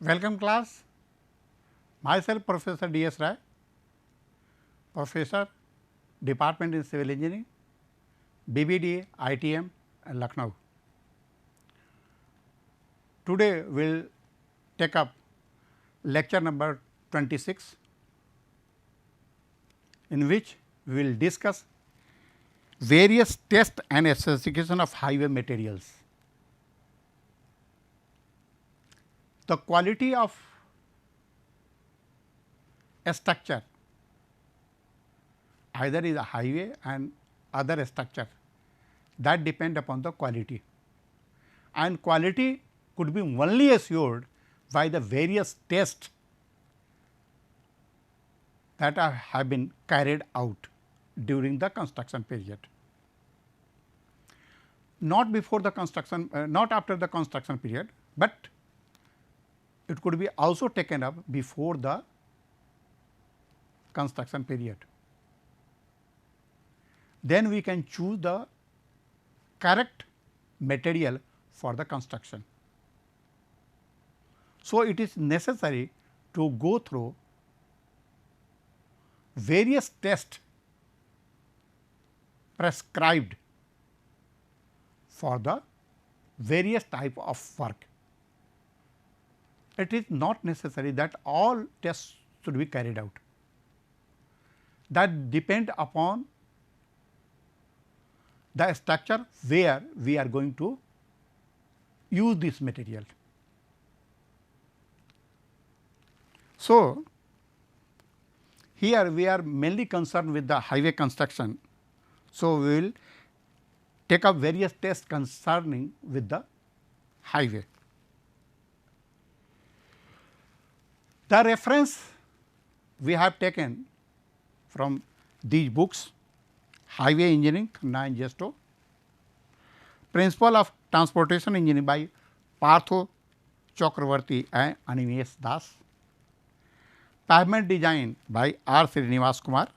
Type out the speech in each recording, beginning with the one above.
Welcome class, myself Professor D.S. Rai, Professor, Department in Civil Engineering, BBDA, ITM and Lucknow. Today we will take up lecture number 26, in which we will discuss various test and specification of highway materials. The quality of a structure either is a highway and other structure, that depend upon the quality, and quality could be only assured by the various tests that have been carried out during the construction period. Not before the construction, not after the construction period, but it could be also taken up before the construction period. Then we can choose the correct material for the construction. So, it is necessary to go through various tests prescribed for the various type of work. It is not necessary that all tests should be carried out. That depend upon the structure where we are going to use this material. So, here we are mainly concerned with the highway construction. So, we will take up various tests concerning with the highway. The reference we have taken from these books: Highway Engineering, Khanna and Jesto, Principle of Transportation Engineering by Partho Chakravarti and Animesh Das, Pavement Design by R. Srinivas Kumar,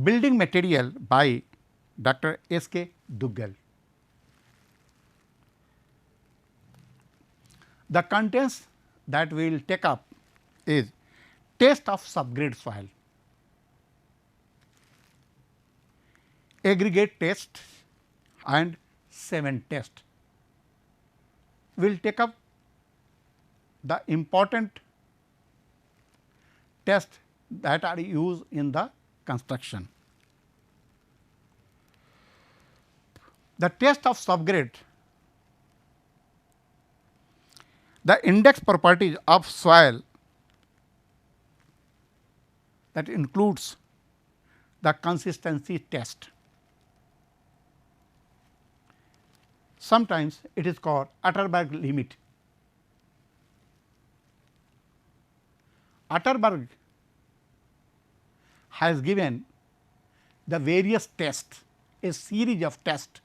Building Material by Dr. S. K. Duggal. The contents that we will take up is test of subgrade soil, aggregate test and cement test. We will take up the important tests that are used in the construction. The test of subgrade, the index properties of soil, that includes the consistency test. Sometimes it is called Atterberg limit. Atterberg has given the various tests, a series of tests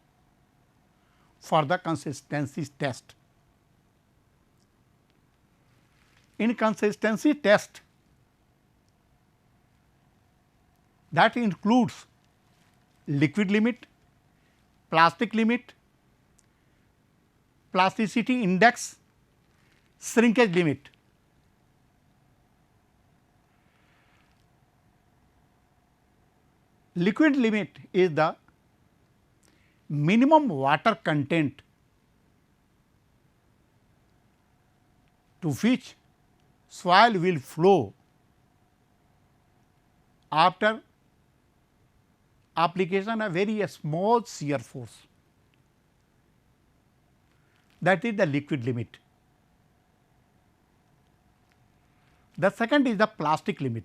for the consistency test. In consistency test, that includes liquid limit, plastic limit, plasticity index, shrinkage limit. Liquid limit is the minimum water content to which soil will flow after application of very small shear force. That is the liquid limit. The second is the plastic limit.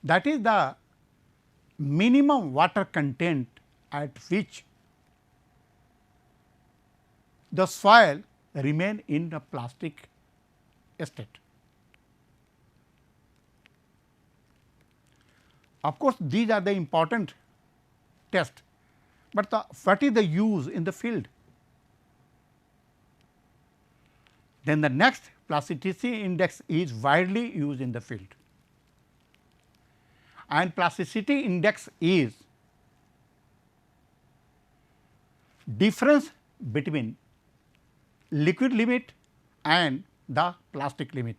That is the minimum water content at which the soil remain in the plastic state. Of course, these are the important tests, but what is the use in the field? Then the next, plasticity index is widely used in the field, and plasticity index is difference between liquid limit and the plastic limit.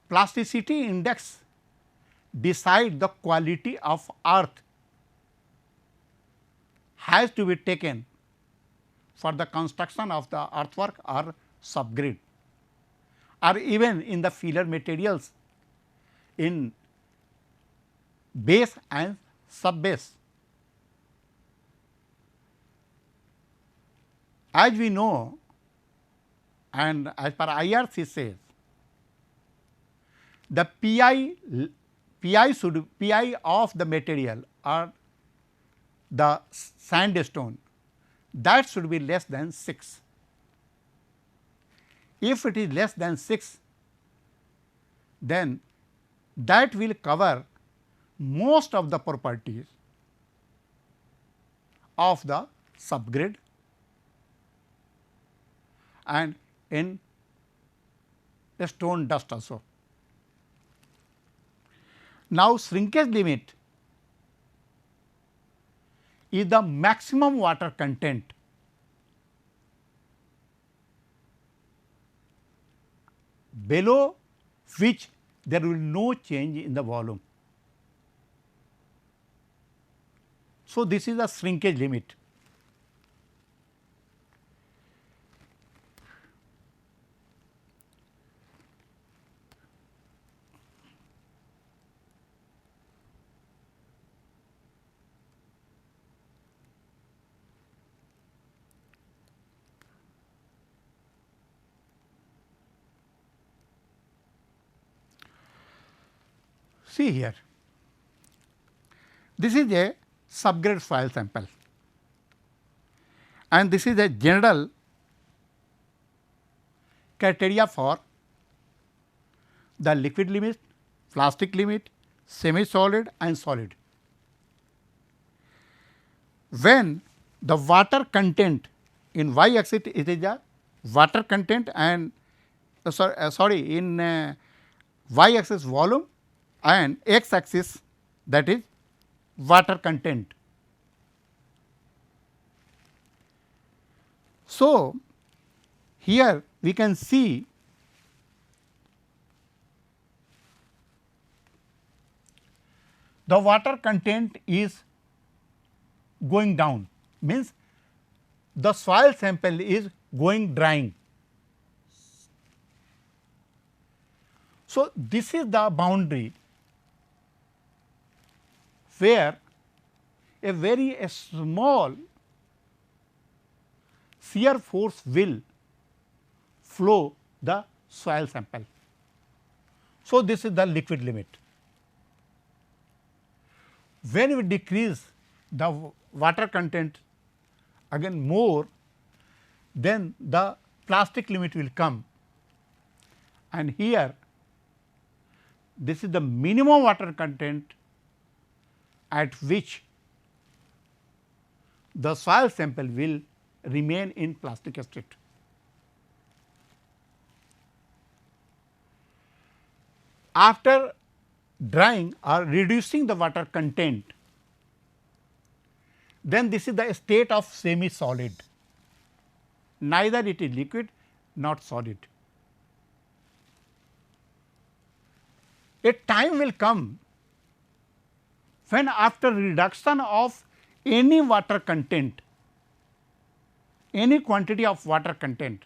Plasticity index decide the quality of earth has to be taken for the construction of the earthwork or subgrade, or even in the filler materials in base and subbase. As we know and as per IRC says, the Pi of the material or the sandstone, that should be less than 6. If it is less than 6, then that will cover most of the properties of the subgrade and in stone dust also. Now, shrinkage limit is the maximum water content below which there will no change in the volume. So, this is a shrinkage limit. See here, this is a subgrade soil sample and this is a general criteria for the liquid limit, plastic limit, semi solid and solid. When the water content in y axis it is a water content and in y axis volume and x axis that is water content. So, here we can see the water content is going down, means the soil sample is going drying. So, this is the boundary where a very small shear force will flow the soil sample. So, this is the liquid limit. When we decrease the water content again more, then the plastic limit will come, and here this is the minimum water content at which the soil sample will remain in plastic state. After drying or reducing the water content, then this is the state of semi solid, neither it is liquid not solid. A time will come when after reduction of any water content, any quantity of water content,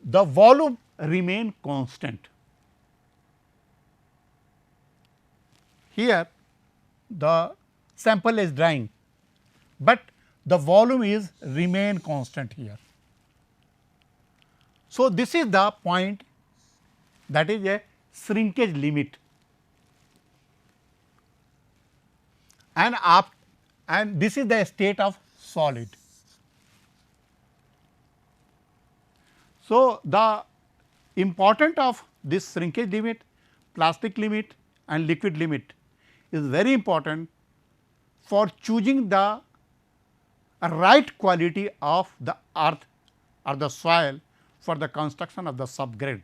the volume remain constant. Here the sample is drying, but the volume is remain constant here. So, this is the point, that is a shrinkage limit, and this is the state of solid. So, the importance of this shrinkage limit, plastic limit and liquid limit is very important for choosing the right quality of the earth or the soil for the construction of the subgrade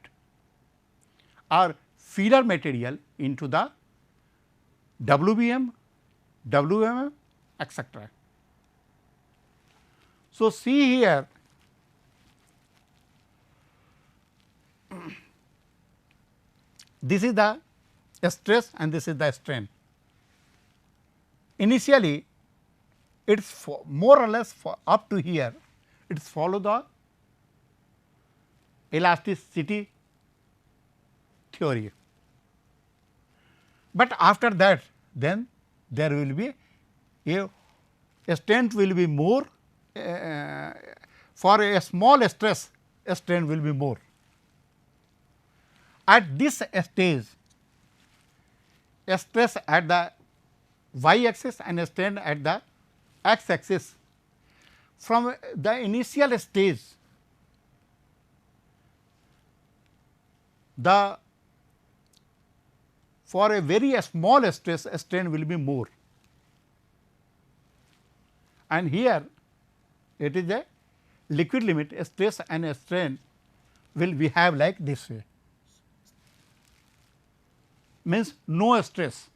or feeder material into the WBM WMM, etc. So, see here this is the stress and this is the strain. Initially it is more or less up to here, it is follow the elasticity theory, but after that then there will be a strength will be more for a small stress, strain will be more. At this stage, stress at the y axis and strain at the x axis, from the initial stage the for a very small stress, strain will be more, and here it is a liquid limit, stress and strain will behave like this way, means no stress.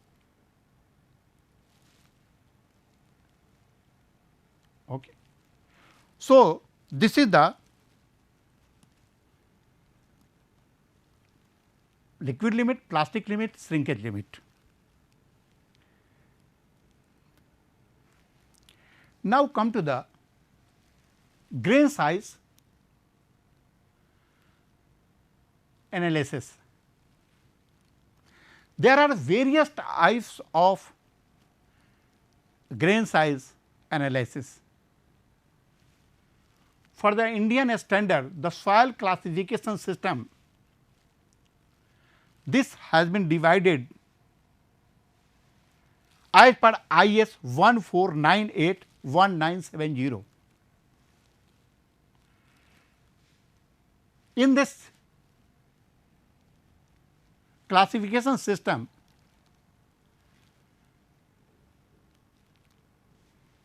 Okay. So, this is the liquid limit, plastic limit, shrinkage limit. Now, come to the grain size analysis. There are various types of grain size analysis. For the Indian standard, the soil classification system, this has been divided as per IS 1498-1970. In this classification system,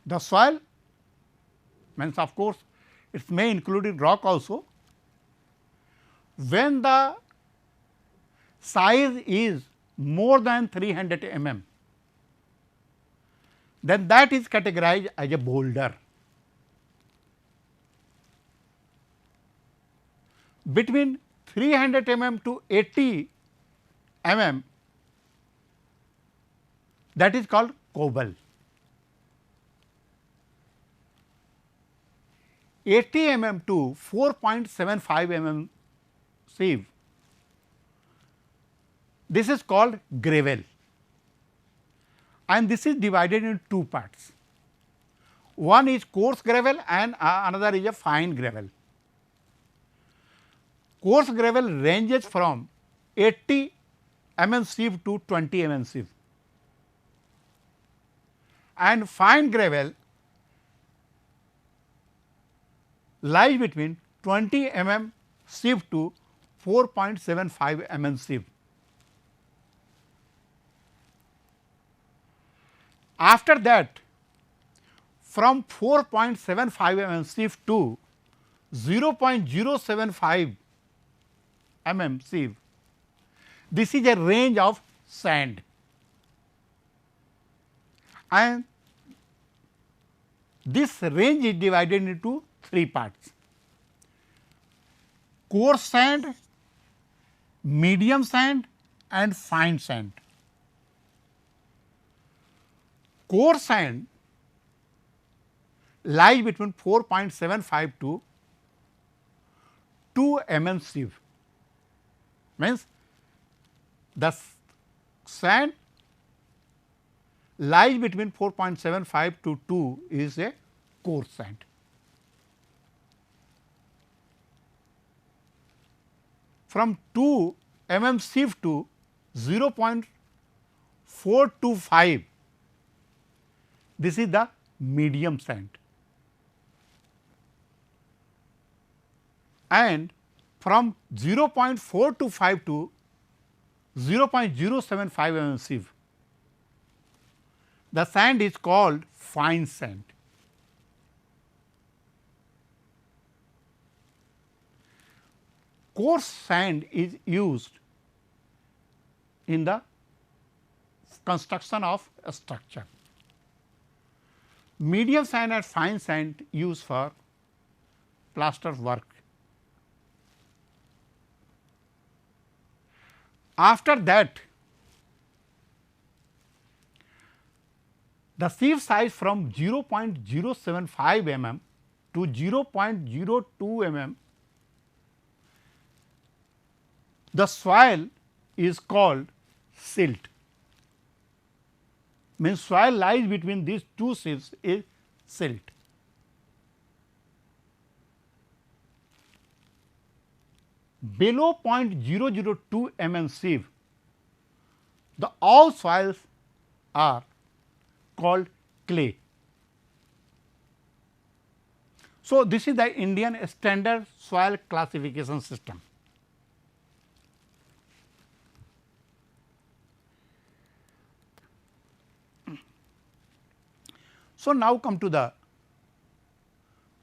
the soil means of course, it may include rock also. When the size is more than 300 mm, then that is categorized as a boulder. Between 300 mm to 80 mm, that is called cobble. 80 mm to 4.75 mm sieve, this is called gravel, and this is divided in two parts. One is coarse gravel and another is a fine gravel. Coarse gravel ranges from 80 mm sieve to 20 mm sieve, and fine gravel lies between 20 mm sieve to 4.75 mm sieve. After that, from 4.75 mm sieve to 0.075 mm sieve, this is a range of sand, and this range is divided into three parts: coarse sand, medium sand and fine sand. Coarse sand lies between 4.75 to 2 mm sieve, means the sand lies between 4.75 to 2 is a coarse sand. From 2 mm sieve to 0.425, this is the medium sand, and from 0.425 to 0.075 mm sieve, the sand is called fine sand. Coarse sand is used in the construction of a structure. medium sand and fine sand used for plaster work. After that, the sieve size from 0.075 mm to 0.02 mm, the soil is called silt. Means soil lies between these two sieves is silt. Below 0.002 mm sieve, the all soils are called clay. So, this is the Indian standard soil classification system. So, now come to the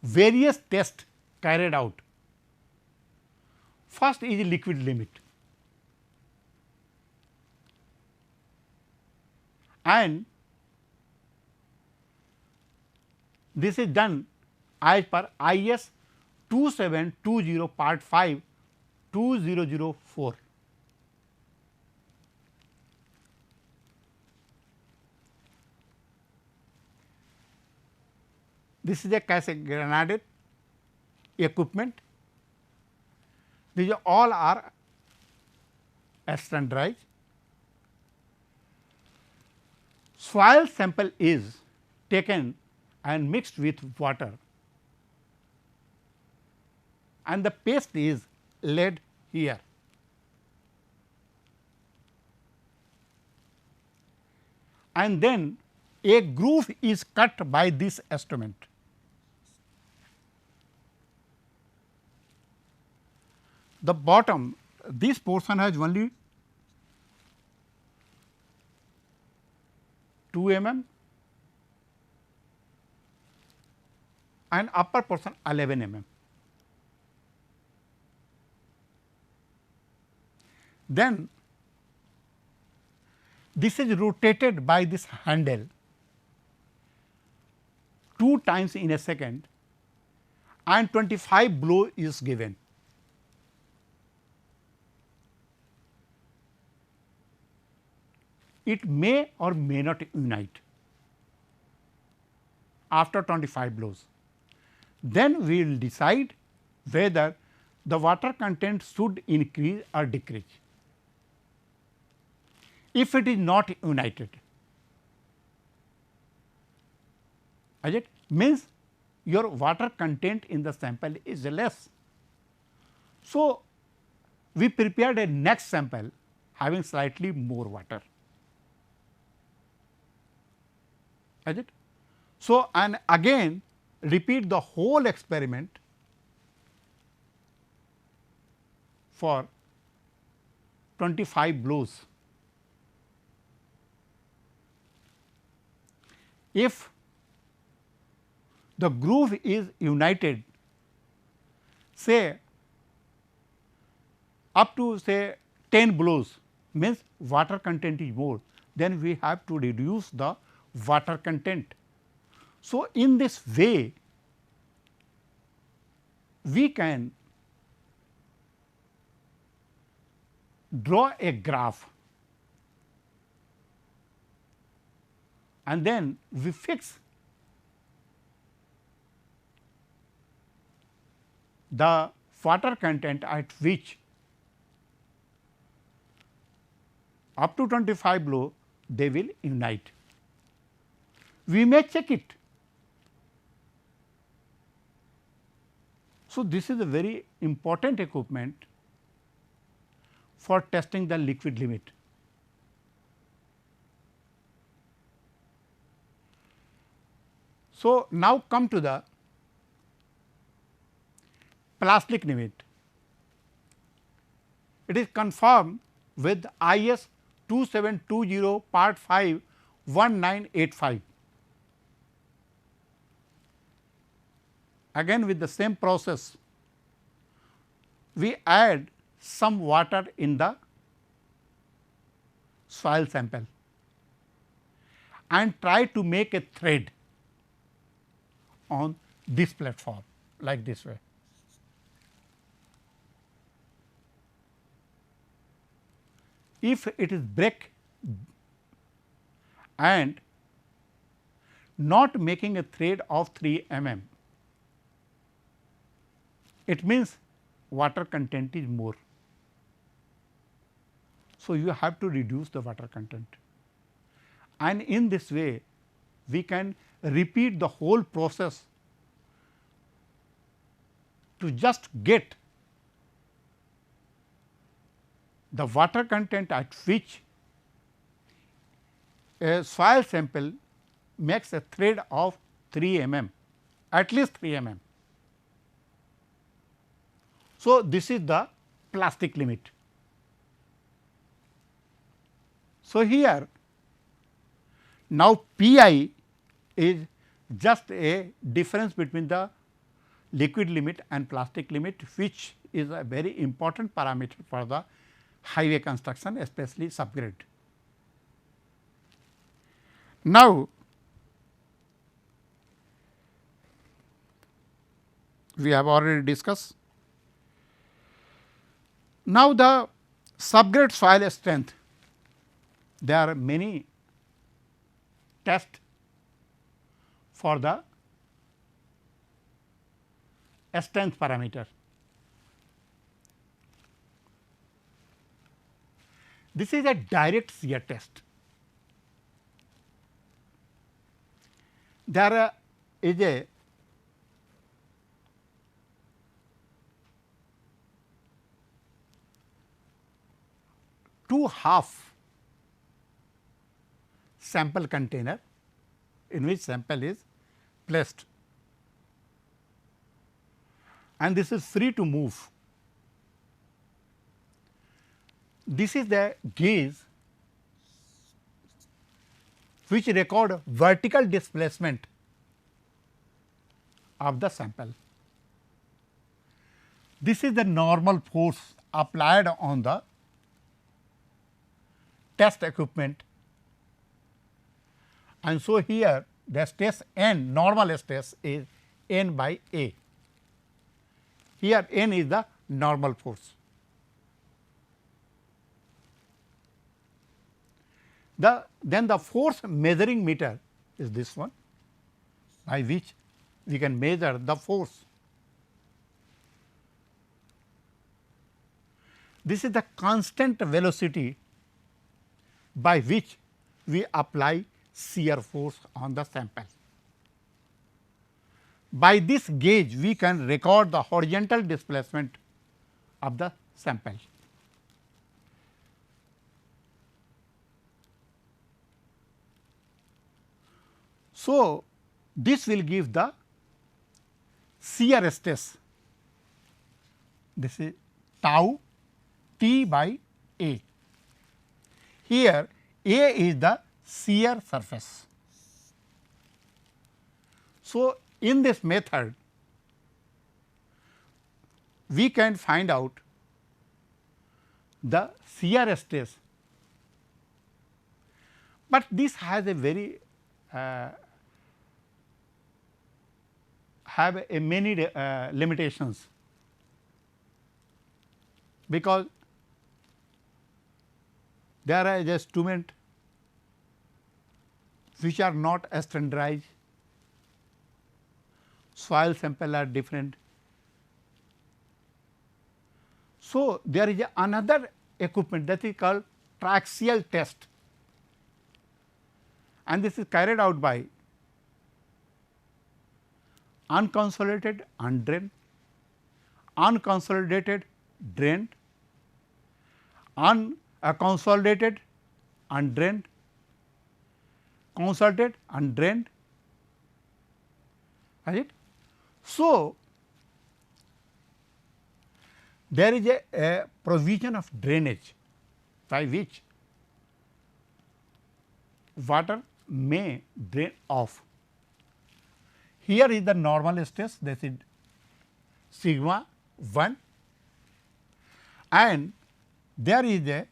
various tests carried out. First is liquid limit, and this is done as per IS 2720 part 5 2004. This is a cast granite equipment. These all are standardized. Soil sample is taken and mixed with water, and the paste is laid here. And then a groove is cut by this instrument. The bottom, this portion has only 2 mm and upper portion 11 mm. Then this is rotated by this handle 2 times in a second, and 25 blow is given. It may or may not unite after 25 blows. Then we will decide whether the water content should increase or decrease. If it is not united, it means your water content in the sample is less. So, we prepared a next sample having slightly more water. So, and again repeat the whole experiment for 25 blows. If the groove is united, say up to say 10 blows, means water content is more, then we have to reduce the water content. So, in this way we can draw a graph and then we fix the water content at which up to 25 blow they will unite. We may check it. So, this is a very important equipment for testing the liquid limit. So, now come to the plastic limit. It is conformed with IS 2720 part 5 1985. Again with the same process, we add some water in the soil sample and try to make a thread. on this platform like this way. If it is break and not making a thread of 3 mm, it means water content is more. So, you have to reduce the water content, and in this way we can repeat the whole process to just get the water content at which a soil sample makes a thread of 3 mm, at least 3 mm. So, this is the plastic limit. So, here now Pi is just a difference between the liquid limit and plastic limit, which is a very important parameter for the highway construction, especially subgrade. Now, we have already discussed. Now, the subgrade soil strength, there are many tests for the strength parameter. This is a direct shear test. There is a two-half sample container in which sample is placed, and this is free to move. This is the gauge which record vertical displacement of the sample. This is the normal force applied on the test equipment, and so here the stress N, normal stress is N by A. Here N is the normal force. Then the force measuring meter is this one, by which we can measure the force. This is the constant velocity by which we apply shear force on the sample. By this gauge we can record the horizontal displacement of the sample. So, this will give the shear stress. This is tau T by A. Here A is the shear surface. So, in this method we can find out the shear stress, but this has a very many limitations, because there are instruments which are not standardized, soil sample are different. So, there is another equipment that is called triaxial test, and this is carried out by unconsolidated undrained, unconsolidated drained, unconsolidated undrained, consolidated undrained, right. So, there is a provision of drainage by which water may drain off. Here is the normal stress, this is sigma 1, and there is a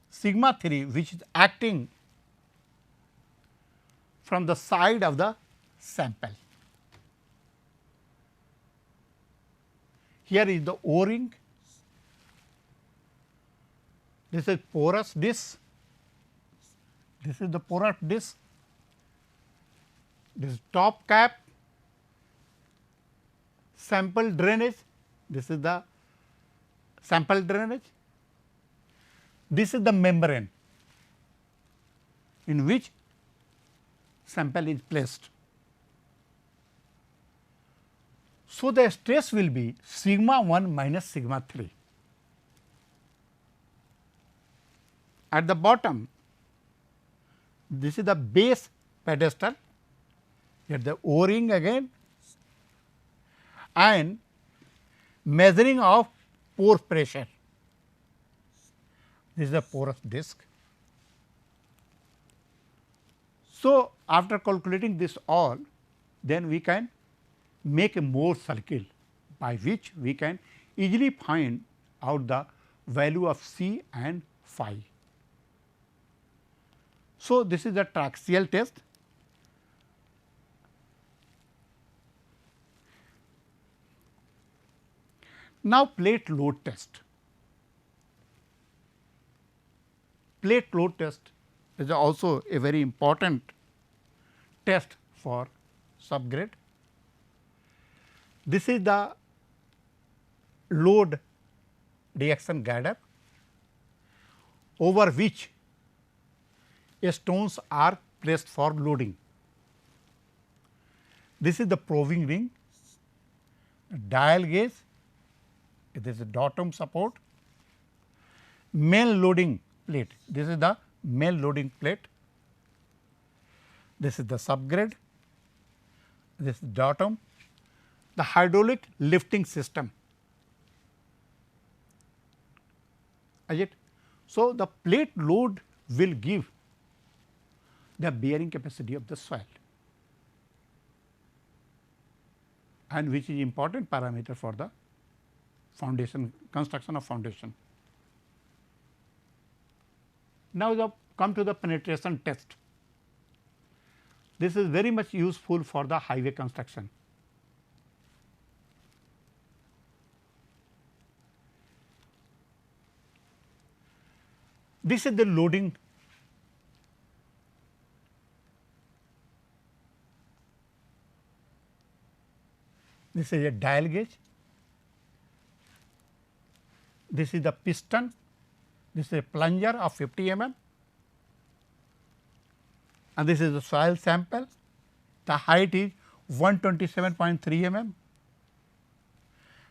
sigma 3 which is acting from the side of the sample. Here is the O ring, this is porous disc, this is the porous disc, this is top cap, sample drainage, this is the sample drainage, this is the membrane in which sample is placed. So, the stress will be sigma 1 minus sigma 3. At the bottom, this is the base pedestal, here the O ring again, and measuring of pore pressure. This is the porous disc. So, after calculating this all, then we can make a Mohr circle by which we can easily find out the value of C and phi. So, this is the triaxial test. Now, plate load test. Plate load test is also a very important test for subgrade. This is the load reaction gather over which stones are placed for loading. This is the probing ring, dial gauge, this is bottom support, main loading plate, this is the main loading plate, this is the subgrade, this is bottom, the hydraulic lifting system. Is it? So, the plate load will give the bearing capacity of the soil, and which is important parameter for the foundation, construction of foundation. Now, come to the penetration test. This is very much useful for the highway construction. This is the loading . This is a dial gauge, this is the piston, this is a plunger of 50 mm, and this is the soil sample. The height is 127.3 mm.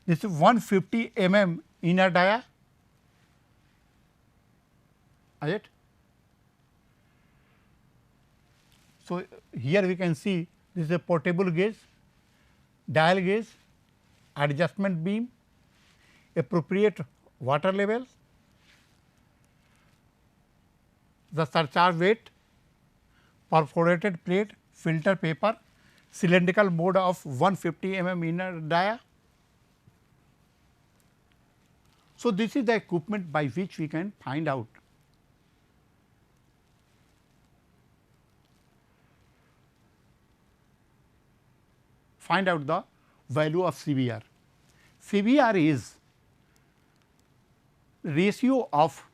This is 150 mm inner dia. Is it? So, here we can see this is a portable gauge, dial gauge, adjustment beam, appropriate water level, the surcharge weight, perforated plate, filter paper, cylindrical mode of 150 mm inner dia. So, this is the equipment by which we can find out the value of CBR. CBR is ratio of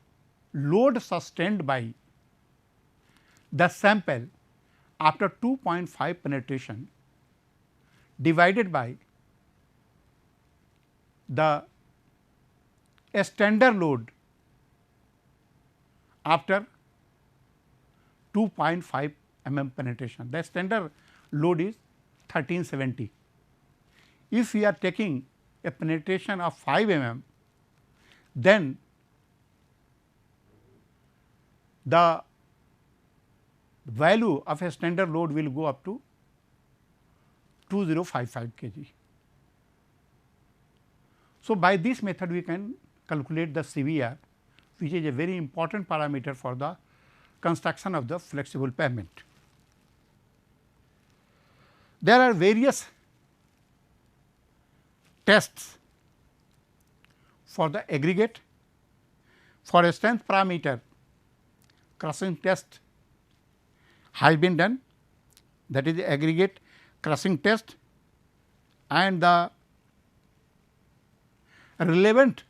load sustained by the sample after 2.5 penetration divided by the standard load after 2.5 mm penetration. The standard load is 1370. If we are taking a penetration of 5 mm, then the value of a standard load will go up to 2055 kg. So, by this method we can calculate the CBR, which is a very important parameter for the construction of the flexible pavement. There are various tests for the aggregate. For a strength parameter, crushing test has been done. that is aggregate crushing test, and the relevant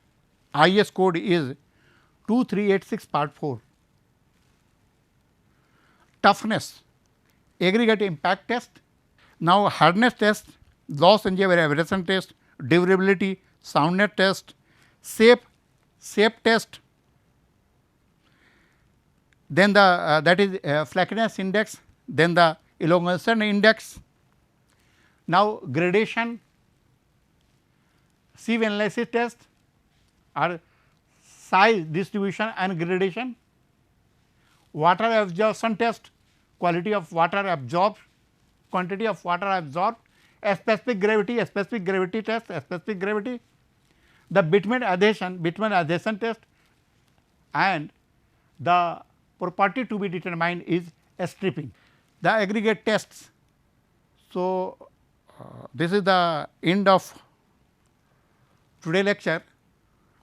IS code is 2386 part 4. Toughness, aggregate impact test. Now, hardness test, loss and vibration test, durability, soundness test, shape test, then the that is flakiness index, then the elongation index. Now, gradation, sieve analysis test or size distribution and gradation, water absorption test, quality of water absorbed, quantity of water absorbed, specific gravity test, specific gravity, the bitumen adhesion test, and the property to be determined is stripping. The aggregate tests. So, this is the end of today lecture,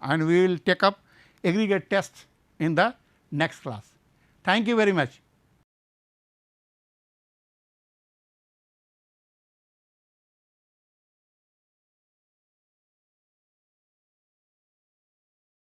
and we will take up aggregate tests in the next class. Thank you very much.